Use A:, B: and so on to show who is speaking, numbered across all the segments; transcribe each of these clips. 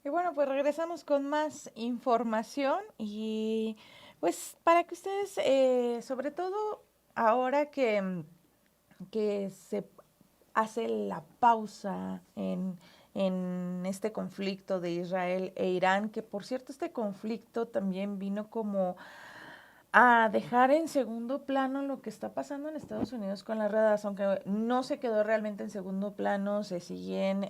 A: Y bueno, pues regresamos con más información y pues para que ustedes, sobre todo ahora que se hace la pausa en este conflicto de Israel e Irán, que por cierto este conflicto también vino como a dejar en segundo plano lo que está pasando en Estados Unidos con las redadas, aunque no se quedó realmente en segundo plano, se siguen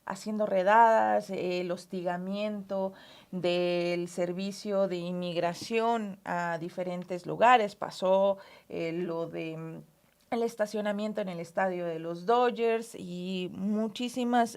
A: haciendo redadas, el hostigamiento del servicio de inmigración a diferentes lugares, pasó lo de el estacionamiento en el estadio de los Dodgers y muchísimas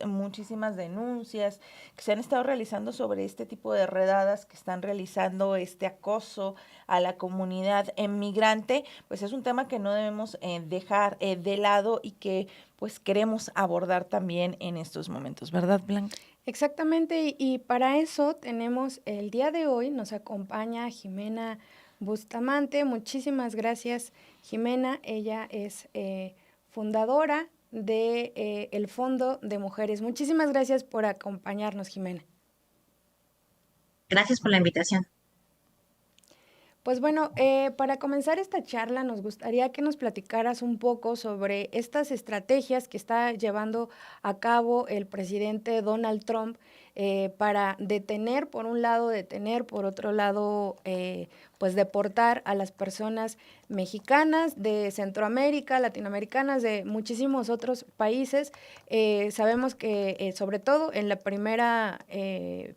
A: denuncias que se han estado realizando sobre este tipo de redadas que están realizando este acoso a la comunidad migrante, pues es un tema que no debemos dejar de lado y que pues queremos abordar también en estos momentos, ¿verdad, Blanca?
B: Exactamente, y para eso tenemos el día de hoy, nos acompaña Jimena Bustamante. Muchísimas gracias, Jimena. Ella es fundadora de el Fondo de Mujeres. Muchísimas gracias por acompañarnos, Jimena.
C: Gracias por la invitación.
B: Pues bueno, para comenzar esta charla nos gustaría que nos platicaras un poco sobre estas estrategias que está llevando a cabo el presidente Donald Trump para detener, por un lado, detener, por otro lado, pues deportar a las personas mexicanas de Centroamérica, latinoamericanas, de muchísimos otros países. Sabemos que sobre todo en la primera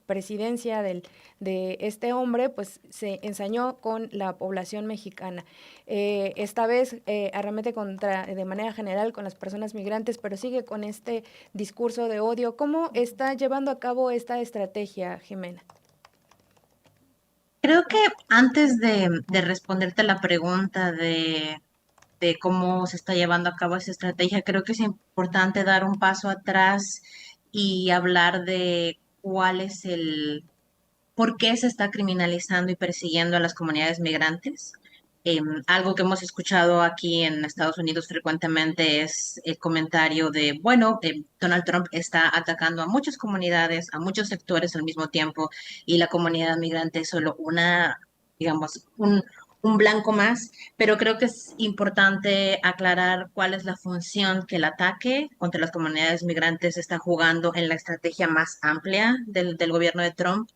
B: presidencia de este hombre, pues se ensañó con la población mexicana. Esta vez arremete contra, de manera general, con las personas migrantes, pero sigue con este discurso de odio. ¿Cómo está llevando a cabo esta estrategia, Jimena?
C: Creo que antes de responderte la pregunta de cómo se está llevando a cabo esa estrategia, creo que es importante dar un paso atrás y hablar de cuál es por qué se está criminalizando y persiguiendo a las comunidades migrantes. Algo que hemos escuchado aquí en Estados Unidos frecuentemente es el comentario de, bueno, Donald Trump está atacando a muchas comunidades, a muchos sectores al mismo tiempo, y la comunidad migrante es solo digamos, un blanco más, pero creo que es importante aclarar cuál es la función que el ataque contra las comunidades migrantes está jugando en la estrategia más amplia del gobierno de Trump.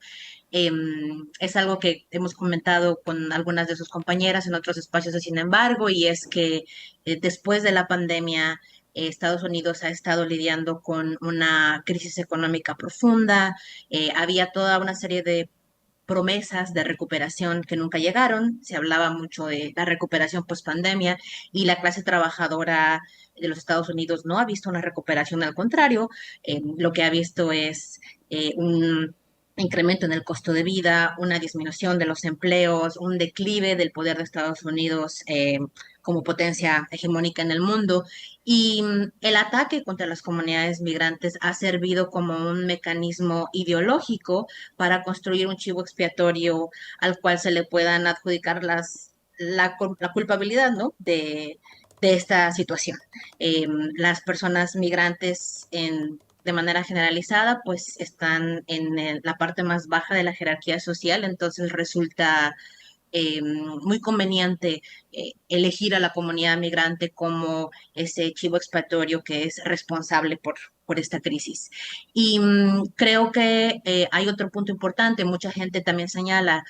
C: Es algo que hemos comentado con algunas de sus compañeras en otros espacios de Sin embargo, y es que después de la pandemia, Estados Unidos ha estado lidiando con una crisis económica profunda. Había toda una serie de promesas de recuperación que nunca llegaron. Se hablaba mucho de la recuperación post pandemia y la clase trabajadora de los Estados Unidos no ha visto una recuperación, al contrario, lo que ha visto es un incremento en el costo de vida, una disminución de los empleos, un declive del poder de Estados Unidos como potencia hegemónica en el mundo. Y el ataque contra las comunidades migrantes ha servido como un mecanismo ideológico para construir un chivo expiatorio al cual se le puedan adjudicar la culpabilidad, ¿no? De esta situación. Las personas migrantes de manera generalizada, pues están en la parte más baja de la jerarquía social, entonces resulta muy conveniente elegir a la comunidad migrante como ese chivo expiatorio que es responsable por esta crisis. Y creo que hay otro punto importante, mucha gente también señala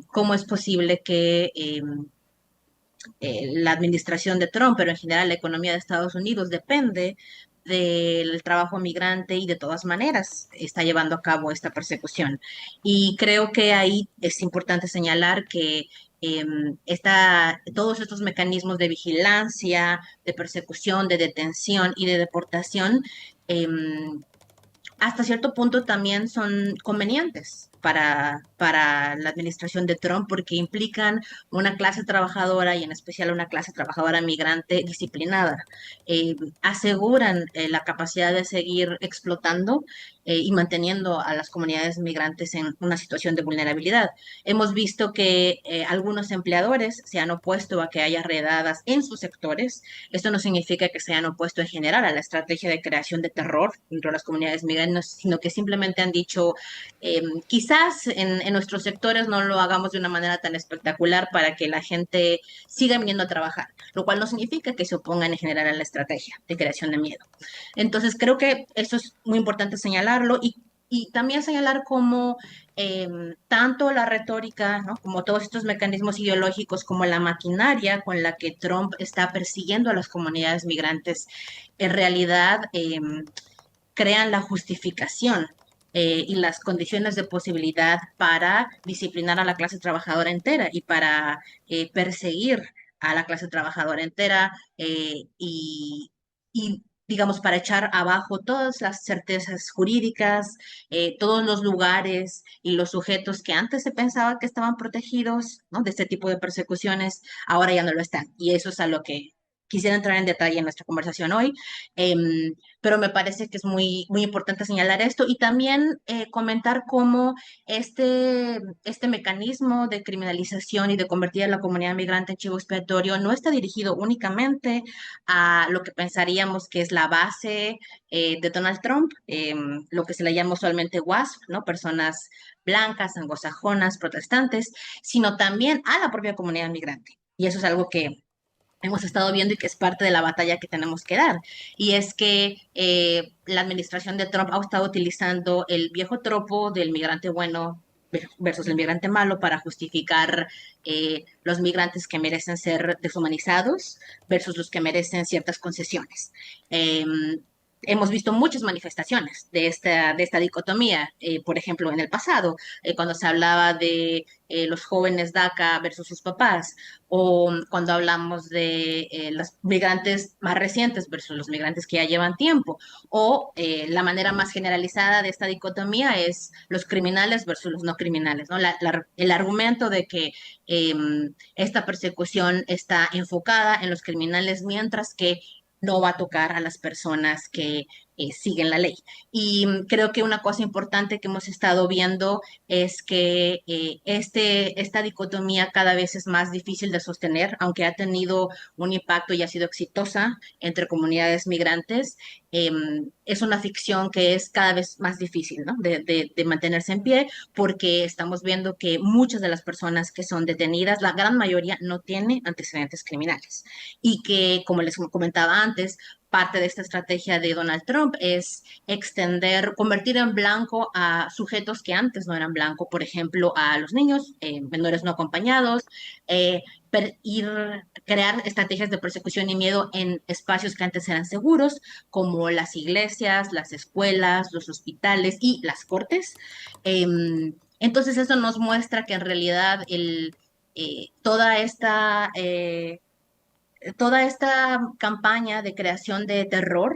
C: cómo es posible que la administración de Trump, pero en general la economía de Estados Unidos depende del trabajo migrante y de todas maneras está llevando a cabo esta persecución. Y creo que ahí es importante señalar que todos estos mecanismos de vigilancia, de persecución, de detención y de deportación, hasta cierto punto también son convenientes para la administración de Trump porque implican una clase trabajadora y en especial una clase trabajadora migrante disciplinada. Aseguran la capacidad de seguir explotando y manteniendo a las comunidades migrantes en una situación de vulnerabilidad. Hemos visto que algunos empleadores se han opuesto a que haya redadas en sus sectores. Esto no significa que se hayan opuesto en general a la estrategia de creación de terror dentro de las comunidades migrantes, sino que simplemente han dicho, quizás en nuestros sectores no lo hagamos de una manera tan espectacular para que la gente siga viniendo a trabajar, lo cual no significa que se opongan en general a la estrategia de creación de miedo. Entonces, creo que eso es muy importante señalarlo y también señalar cómo tanto la retórica, ¿no? Como todos estos mecanismos ideológicos, como la maquinaria con la que Trump está persiguiendo a las comunidades migrantes, en realidad crean la justificación y las condiciones de posibilidad para disciplinar a la clase trabajadora entera y para perseguir a la clase trabajadora entera y, digamos, para echar abajo todas las certezas jurídicas, todos los lugares y los sujetos que antes se pensaba que estaban protegidos, ¿no? De este tipo de persecuciones, ahora ya no lo están. Y eso es a lo que quisiera entrar en detalle en nuestra conversación hoy. Pero me parece que es muy importante señalar esto y también comentar cómo este mecanismo de criminalización y de convertir a la comunidad migrante en chivo expiatorio no está dirigido únicamente a lo que pensaríamos que es la base de Donald Trump, lo que se le llama usualmente WASP, ¿no? Personas blancas, anglosajonas, protestantes, sino también a la propia comunidad migrante. Y eso es algo que hemos estado viendo y que es parte de la batalla que tenemos que dar. Y es que la administración de Trump ha estado utilizando el viejo tropo del migrante bueno versus el migrante malo para justificar los migrantes que merecen ser deshumanizados versus los que merecen ciertas concesiones. Eh, Hemos visto muchas manifestaciones de esta dicotomía, por ejemplo, en el pasado, cuando se hablaba de los jóvenes DACA versus sus papás, o cuando hablamos de los migrantes más recientes versus los migrantes que ya llevan tiempo, o la manera más generalizada de esta dicotomía es los criminales versus los no criminales, ¿no? El argumento de que eh, esta persecución está enfocada en los criminales, mientras que no va a tocar a las personas que siguen la ley. Y creo que una cosa importante que hemos estado viendo es que esta dicotomía cada vez es más difícil de sostener, aunque ha tenido un impacto y ha sido exitosa entre comunidades migrantes. eh, es una ficción que es cada vez más difícil, ¿no? De mantenerse en pie, porque estamos viendo que muchas de las personas que son detenidas, la gran mayoría no tiene antecedentes criminales. Y que, como les comentaba antes, parte de esta estrategia de Donald Trump es extender, convertir en blanco a sujetos que antes no eran blanco, por ejemplo, a los niños, menores no acompañados, eh, crear estrategias de persecución y miedo en espacios que antes eran seguros, como las iglesias, las escuelas, los hospitales y las cortes. Entonces eso nos muestra que en realidad toda esta campaña de creación de terror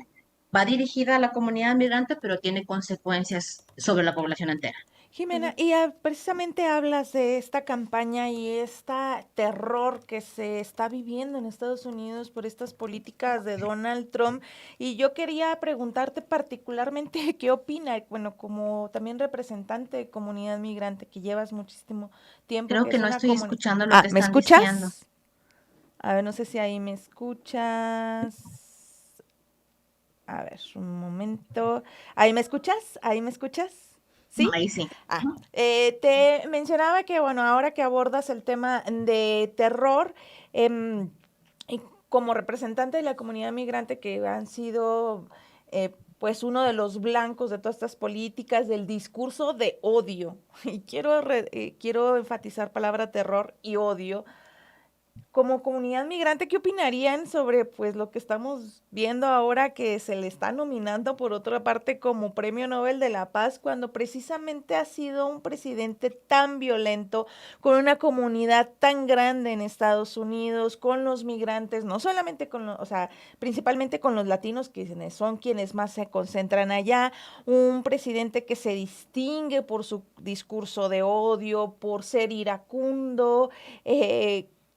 C: va dirigida a la comunidad migrante, pero tiene consecuencias sobre la población entera.
A: Jimena, y precisamente hablas de esta campaña y este terror que se está viviendo en Estados Unidos por estas políticas de Donald Trump. Y yo quería preguntarte particularmente qué opina, bueno, como también representante de comunidad migrante, que llevas muchísimo tiempo,
C: Creo
A: que
C: que
A: es
C: no
A: una
C: estoy
A: comunidad.
C: escuchando lo
A: Ah,
C: que
A: ¿me
C: están diciendo.
A: escuchas? A ver, no sé si ahí me escuchas. A ver, un momento. ¿Ahí me escuchas? ¿Ahí me escuchas? ¿Sí?
C: Ahí sí.
A: Ah, te mencionaba que, bueno, ahora que abordas el tema de terror, em, y como representante de la comunidad migrante que han sido, pues, uno de los blancos de todas estas políticas del discurso de odio, y quiero enfatizar palabra terror y odio, como comunidad migrante, ¿qué opinarían sobre pues lo que estamos viendo ahora que se le está nominando por otra parte como Premio Nobel de la Paz cuando precisamente ha sido un presidente tan violento con una comunidad tan grande en Estados Unidos, con los migrantes, no solamente con los, o sea, principalmente con los latinos que son quienes más se concentran allá, un presidente que se distingue por su discurso de odio, por ser iracundo,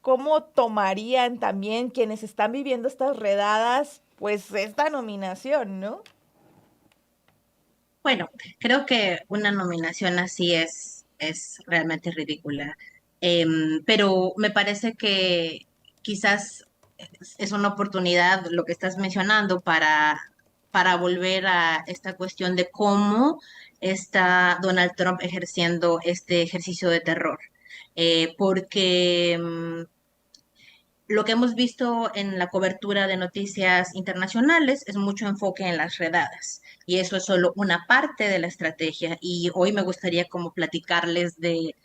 A: ¿cómo tomarían también quienes están viviendo estas redadas, pues esta nominación, ¿no?
C: Bueno, creo que una nominación así es realmente ridícula. Pero me parece que quizás es una oportunidad lo que estás mencionando para volver a esta cuestión de cómo está Donald Trump ejerciendo este ejercicio de terror. Porque lo que hemos visto en la cobertura de noticias internacionales es mucho enfoque en las redadas y eso es solo una parte de la estrategia y hoy me gustaría como platicarles de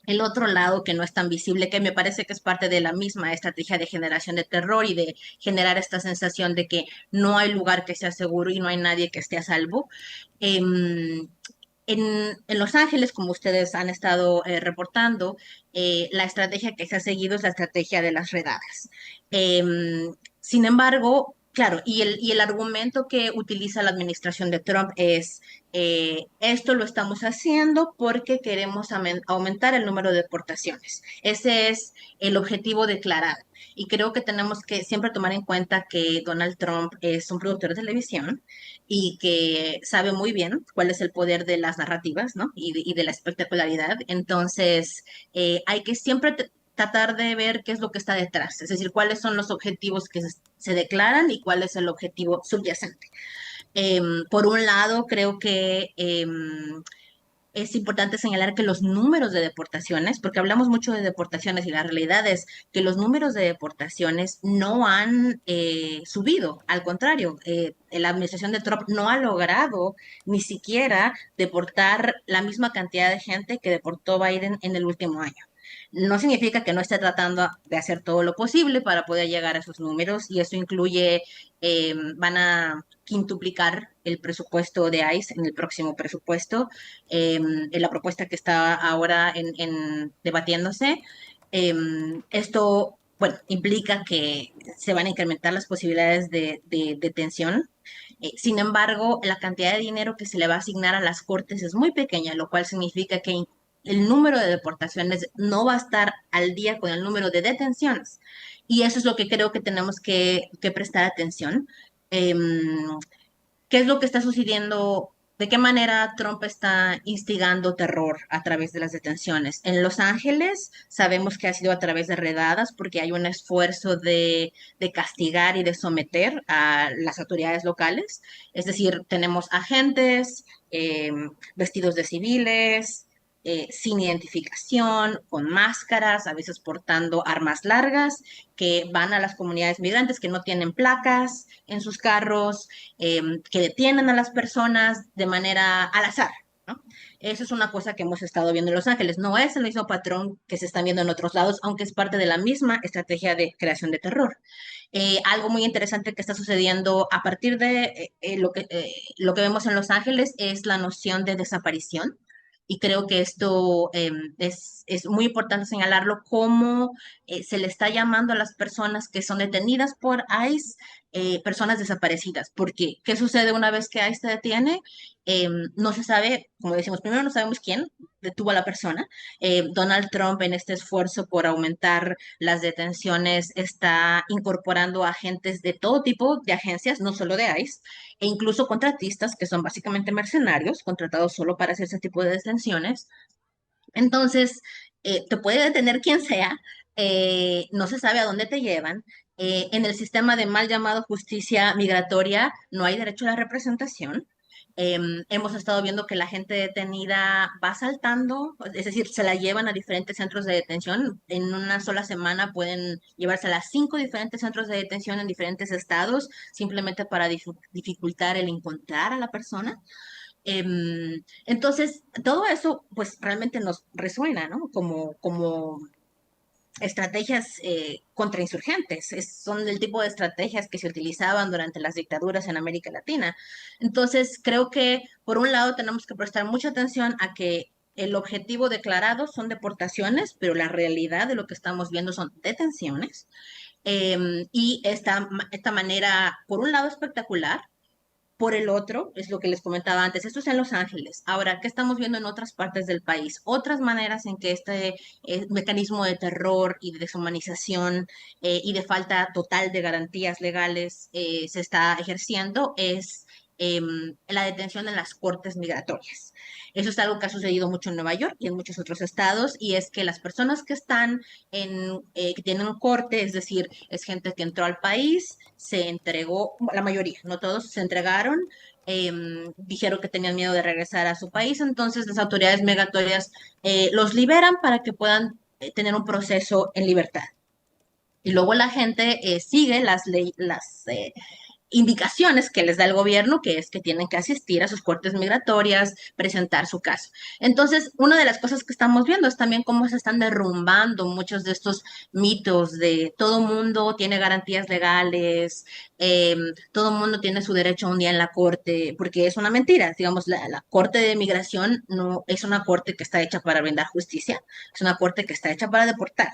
C: el otro lado que no es tan visible, que me parece que es parte de la misma estrategia de generación de terror y de generar esta sensación de que no hay lugar que sea seguro y no hay nadie que esté a salvo. Em, en Los Ángeles, como ustedes han estado reportando, la estrategia que se ha seguido es la estrategia de las redadas. Sin embargo, claro, y el argumento que utiliza la administración de Trump es, esto lo estamos haciendo porque queremos aumentar el número de deportaciones. Ese es el objetivo declarado. Y creo que tenemos que siempre tomar en cuenta que Donald Trump es un productor de televisión y que sabe muy bien cuál es el poder de las narrativas, ¿no? Y de la espectacularidad. Entonces, hay que siempre tratar de ver qué es lo que está detrás, es decir, cuáles son los objetivos que se declaran y cuál es el objetivo subyacente. Por un lado, creo que es importante señalar que los números de deportaciones, porque hablamos mucho de deportaciones y la realidad es que los números de deportaciones no han subido, al contrario, la administración de Trump no ha logrado ni siquiera deportar la misma cantidad de gente que deportó Biden en el último año. No significa que no esté tratando de hacer todo lo posible para poder llegar a esos números y eso incluye, van a quintuplicar el presupuesto de ICE en el próximo presupuesto, en la propuesta que está ahora debatiéndose. Esto, bueno, implica que se van a incrementar las posibilidades de detención. Sin embargo, la cantidad de dinero que se le va a asignar a las cortes es muy pequeña, lo cual significa que el número de deportaciones no va a estar al día con el número de detenciones. Y eso es lo que creo que tenemos que prestar atención. Em, ¿Qué es lo que está sucediendo? ¿De qué manera Trump está instigando terror a través de las detenciones? En Los Ángeles sabemos que ha sido a través de redadas porque hay un esfuerzo de castigar y de someter a las autoridades locales. Es decir, tenemos agentes vestidos de civiles, sin identificación, con máscaras, a veces portando armas largas, que van a las comunidades migrantes que no tienen placas en sus carros, que detienen a las personas de manera al azar, ¿no? Eso es una cosa que hemos estado viendo en Los Ángeles. No es el mismo patrón que se están viendo en otros lados, aunque es parte de la misma estrategia de creación de terror. Algo muy interesante que está sucediendo a partir de lo que vemos en Los Ángeles es la noción de desaparición. Y creo que esto es muy importante señalarlo, cómo se le está llamando a las personas que son detenidas por ICE personas desaparecidas. Porque, ¿qué sucede una vez que ICE te detiene? No se sabe, como decimos, primero no sabemos quién detuvo a la persona. Donald Trump en este esfuerzo por aumentar las detenciones está incorporando agentes de todo tipo de agencias, no solo de ICE, e incluso contratistas que son básicamente mercenarios, contratados solo para hacer ese tipo de detenciones. Entonces, te puede detener quien sea, no se sabe a dónde te llevan. En el sistema de mal llamado justicia migratoria no hay derecho a la representación. Hemos estado viendo que la gente detenida va saltando, es decir, se la llevan a diferentes centros de detención. En una sola semana pueden llevársela a 5 diferentes centros de detención en diferentes estados, simplemente para dificultar el encontrar a la persona. Entonces, todo eso, pues realmente nos resuena, ¿no? Como estrategias contrainsurgentes. Son del tipo de estrategias que se utilizaban durante las dictaduras en América Latina. Entonces, creo que por un lado tenemos que prestar mucha atención a que el objetivo declarado son deportaciones, pero la realidad de lo que estamos viendo son detenciones. Y esta manera, por un lado, espectacular, por el otro, es lo que les comentaba antes, esto es en Los Ángeles. Ahora, ¿qué estamos viendo en otras partes del país? Otras maneras en que este mecanismo de terror y de deshumanización y de falta total de garantías legales se está ejerciendo es la detención en las cortes migratorias. Eso es algo que ha sucedido mucho en Nueva York y en muchos otros estados, y es que las personas que están que tienen un corte, es decir, es gente que entró al país, se entregó, la mayoría, no todos, se entregaron, dijeron que tenían miedo de regresar a su país, entonces las autoridades migratorias los liberan para que puedan tener un proceso en libertad. Y luego la gente sigue las indicaciones que les da el gobierno, que es que tienen que asistir a sus cortes migratorias, presentar su caso. Entonces, una de las cosas que estamos viendo es también cómo se están derrumbando muchos de estos mitos de todo mundo tiene garantías legales, todo mundo tiene su derecho a un día en la corte, porque es una mentira. Digamos, la corte de migración no es una corte que está hecha para brindar justicia, es una corte que está hecha para deportar.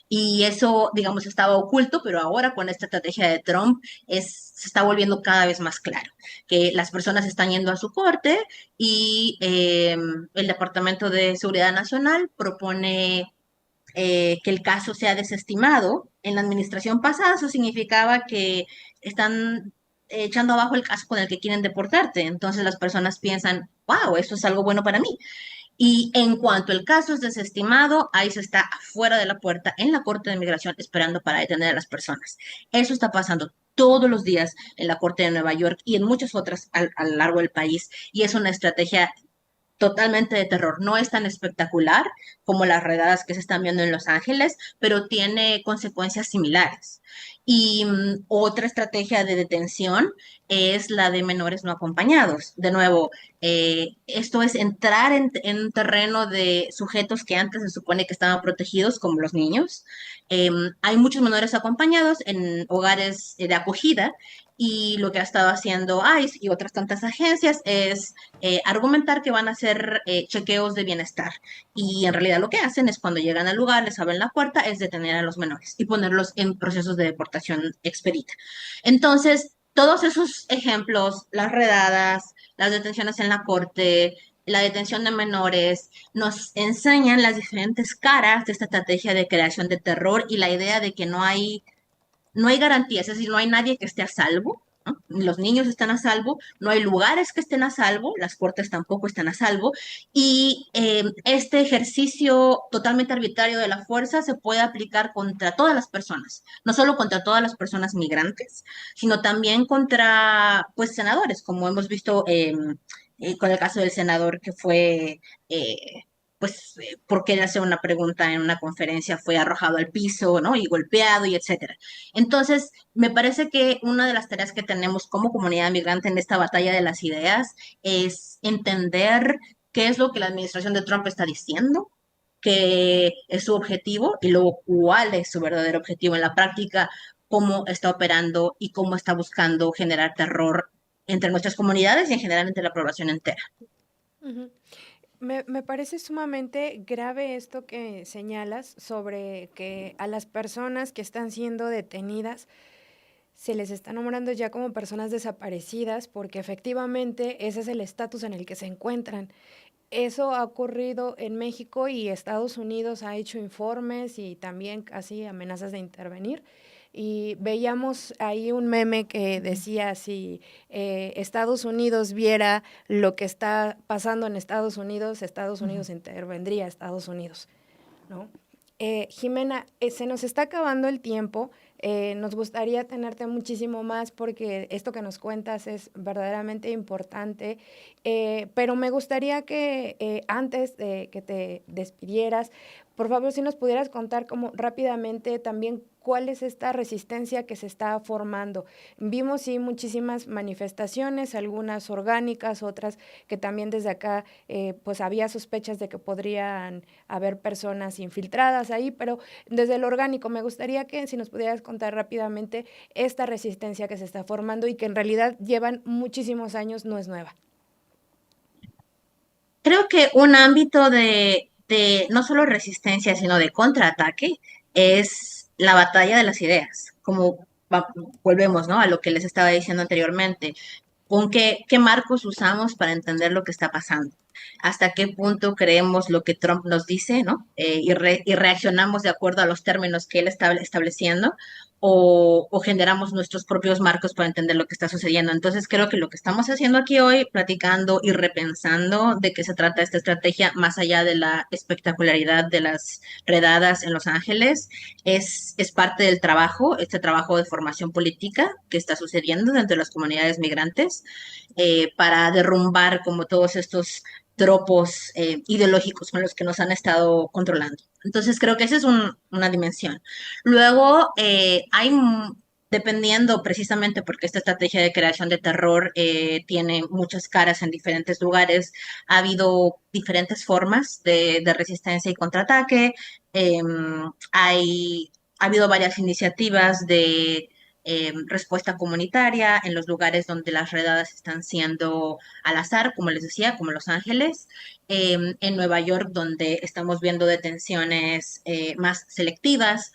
C: Y eso, digamos, estaba oculto, pero ahora con esta estrategia de Trump se está volviendo cada vez más claro, que las personas están yendo a su corte y el Departamento de Seguridad Nacional propone que el caso sea desestimado. En la administración pasada eso significaba que están echando abajo el caso con el que quieren deportarte. Entonces las personas piensan, wow, esto es algo bueno para mí. Y en cuanto el caso es desestimado, ahí se está afuera de la puerta en la Corte de Migración esperando para detener a las personas. Eso está pasando todos los días en la Corte de Nueva York y en muchas otras a lo largo del país. Y es una estrategia totalmente de terror. No es tan espectacular como las redadas que se están viendo en Los Ángeles, pero tiene consecuencias similares. Y otra estrategia de detención es la de menores no acompañados. De nuevo, esto es entrar en terreno de sujetos que antes se supone que estaban protegidos, como los niños. Hay muchos menores acompañados en hogares de acogida, y lo que ha estado haciendo ICE y otras tantas agencias es argumentar que van a hacer chequeos de bienestar. Y en realidad lo que hacen es cuando llegan al lugar, les abren la puerta, es detener a los menores y ponerlos en procesos de deportación expedita. Entonces, todos esos ejemplos, las redadas, las detenciones en la corte, la detención de menores, nos enseñan las diferentes caras de esta estrategia de creación de terror y la idea de que no hay garantías, es decir, no hay nadie que esté a salvo, ¿no? Los niños están a salvo, no hay lugares que estén a salvo, las cortes tampoco están a salvo, y este ejercicio totalmente arbitrario de la fuerza se puede aplicar contra todas las personas, no solo contra todas las personas migrantes, sino también contra, pues, senadores, como hemos visto con el caso del senador que fue... por querer hacer una pregunta en una conferencia fue arrojado al piso, ¿no? Y golpeado y etcétera. Entonces, me parece que una de las tareas que tenemos como comunidad migrante en esta batalla de las ideas es entender qué es lo que la administración de Trump está diciendo, qué es su objetivo y luego cuál es su verdadero objetivo en la práctica, cómo está operando y cómo está buscando generar terror entre nuestras comunidades y en general entre la población entera.
B: Ujú. Me parece sumamente grave esto que señalas sobre que a las personas que están siendo detenidas se les está nombrando ya como personas desaparecidas porque efectivamente ese es el estatus en el que se encuentran. Eso ha ocurrido en México y Estados Unidos ha hecho informes y también casi amenazas de intervenir. Y veíamos ahí un meme que decía, si Estados Unidos viera lo que está pasando en Estados Unidos intervendría a Estados Unidos, ¿no? Jimena, se nos está acabando el tiempo. Nos gustaría tenerte muchísimo más porque esto que nos cuentas es verdaderamente importante, pero me gustaría que antes de que te despidieras, por favor, si nos pudieras contar como rápidamente también cuál es esta resistencia que se está formando. Vimos sí muchísimas manifestaciones, algunas orgánicas, otras que también desde acá pues había sospechas de que podrían haber personas infiltradas ahí, pero desde lo orgánico me gustaría que si nos pudieras contar rápidamente esta resistencia que se está formando y que en realidad llevan muchísimos años, no es nueva.
C: Creo que un ámbito de no solo resistencia, sino de contraataque es la batalla de las ideas, como volvemos, ¿no? A lo que les estaba diciendo anteriormente. ¿Con qué marcos usamos para entender lo que está pasando? ¿Hasta qué punto creemos lo que Trump nos dice, ¿no? Y reaccionamos de acuerdo a los términos que él está estableciendo, o generamos nuestros propios marcos para entender lo que está sucediendo. Entonces, creo que lo que estamos haciendo aquí hoy, platicando y repensando de qué se trata esta estrategia, más allá de la espectacularidad de las redadas en Los Ángeles, es parte del trabajo, este trabajo de formación política que está sucediendo dentro de las comunidades migrantes, para derrumbar como todos estos tropos ideológicos con los que nos han estado controlando. Entonces creo que esa es una dimensión. Luego dependiendo precisamente porque esta estrategia de creación de terror tiene muchas caras en diferentes lugares, ha habido diferentes formas de resistencia y contraataque. Eh, ha habido varias iniciativas de respuesta comunitaria en los lugares donde las redadas están siendo al azar, como les decía, como Los Ángeles, en Nueva York, donde estamos viendo detenciones más selectivas,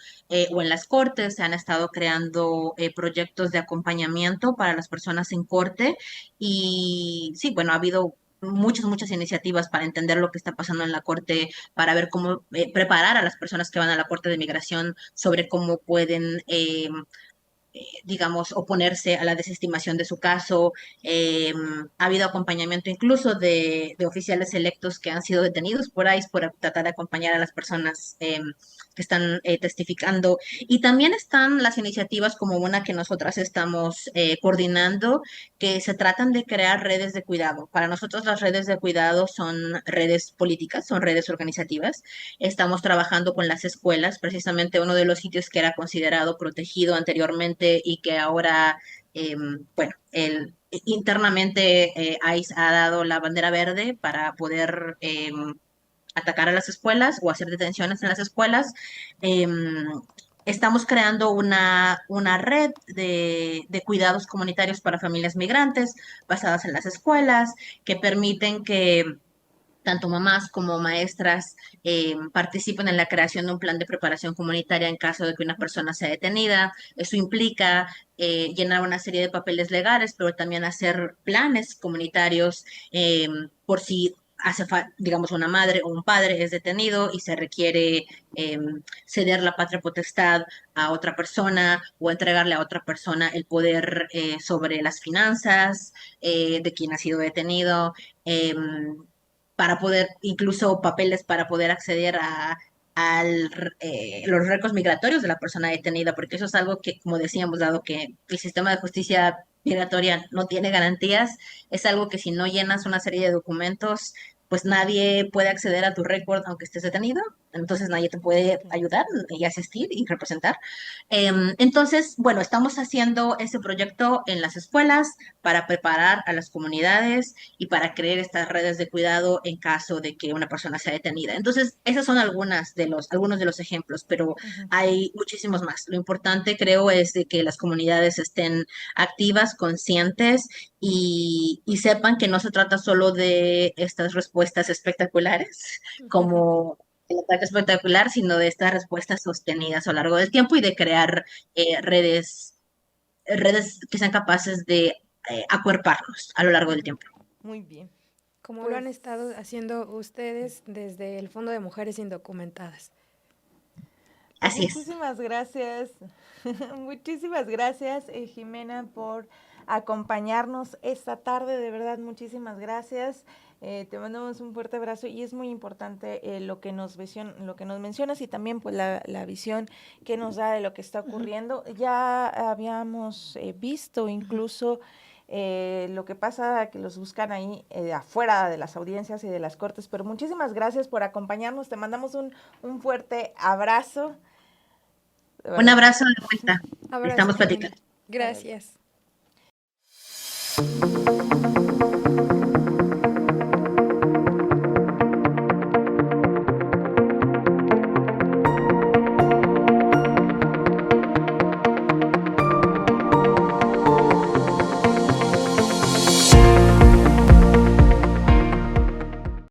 C: o en las cortes se han estado creando proyectos de acompañamiento para las personas en corte. Y sí, bueno, ha habido muchas iniciativas para entender lo que está pasando en la corte, para ver cómo preparar a las personas que van a la corte de migración sobre cómo pueden digamos, oponerse a la desestimación de su caso. Ha habido acompañamiento incluso de oficiales electos que han sido detenidos por ICE por tratar de acompañar a las personas que están testificando. Y también están las iniciativas como una que nosotras estamos coordinando, que se tratan de crear redes de cuidado. Para nosotros las redes de cuidado son redes políticas, son redes organizativas. Estamos trabajando con las escuelas, precisamente uno de los sitios que era considerado protegido anteriormente y que ahora, bueno, internamente ICE ha dado la bandera verde para poder atacar a las escuelas o hacer detenciones en las escuelas. Estamos creando una red de cuidados comunitarios para familias migrantes basadas en las escuelas que permiten que tanto mamás como maestras participen en la creación de un plan de preparación comunitaria en caso de que una persona sea detenida. Eso implica llenar una serie de papeles legales, pero también hacer planes comunitarios por si digamos, una madre o un padre es detenido y se requiere eh, ceder la patria potestad a otra persona o entregarle a otra persona el poder sobre las finanzas de quien ha sido detenido. Eh, para poder, incluso papeles para poder acceder los récords migratorios de la persona detenida, porque eso es algo que, como decíamos, dado que el sistema de justicia migratoria no tiene garantías, es algo que si no llenas una serie de documentos, pues nadie puede acceder a tu récord aunque estés detenido, entonces nadie te puede
A: Claro.
C: ayudar y asistir y representar. Entonces, bueno, estamos haciendo ese proyecto en las escuelas para preparar a las comunidades y para crear estas redes de cuidado en caso de que una persona sea detenida. Entonces, esas son algunos de los ejemplos, pero
A: Ujú.
C: hay muchísimos más. Lo importante, creo, es de que las comunidades estén activas, conscientes y sepan que no se trata solo de estas respuestas espectaculares, como el ataque espectacular, sino de estas respuestas sostenidas a lo largo del tiempo y de crear redes que sean capaces de acuerparnos a lo largo del tiempo.
A: Muy bien.
B: Como lo
A: Pues
B: han estado haciendo ustedes desde el Fondo de Mujeres Indocumentadas.
A: Pues
C: Así es.
A: muchísimas gracias, muchísimas gracias, Jimena, por acompañarnos esta tarde. De verdad, muchísimas gracias. Te mandamos un fuerte abrazo y es muy importante lo que nos mencionas y también pues la visión que nos da de lo que está ocurriendo. Ya habíamos visto incluso lo que pasa, que los buscan ahí afuera de las audiencias y de las cortes, pero muchísimas gracias por acompañarnos. Te mandamos un fuerte abrazo. de
C: Un
A: verdad.
C: abrazo de vuelta.
B: Abrazo,
C: Estamos
B: Jimena.
C: platicando.
A: Órale.
B: Gracias.